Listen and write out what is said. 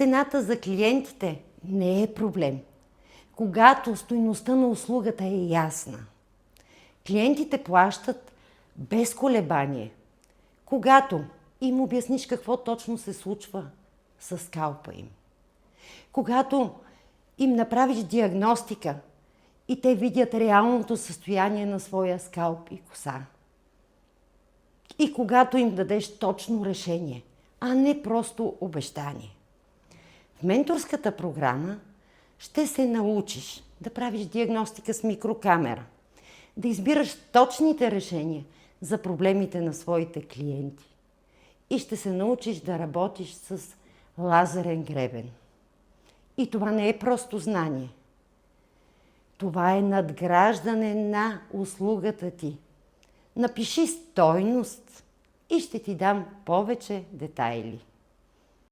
Цената за клиентите не е проблем, когато стойността на услугата е ясна. Клиентите плащат без колебание, когато им обясниш какво точно се случва с скалпа им. Когато им направиш диагностика и те видят реалното състояние на своя скалп и коса. И когато им дадеш точно решение, а не просто обещание. В менторската програма ще се научиш да правиш диагностика с микрокамера, да избираш точните решения за проблемите на своите клиенти и ще се научиш да работиш с лазерен гребен. И това не е просто знание. Това е надграждане на услугата ти. Напиши стойност и ще ти дам повече детайли.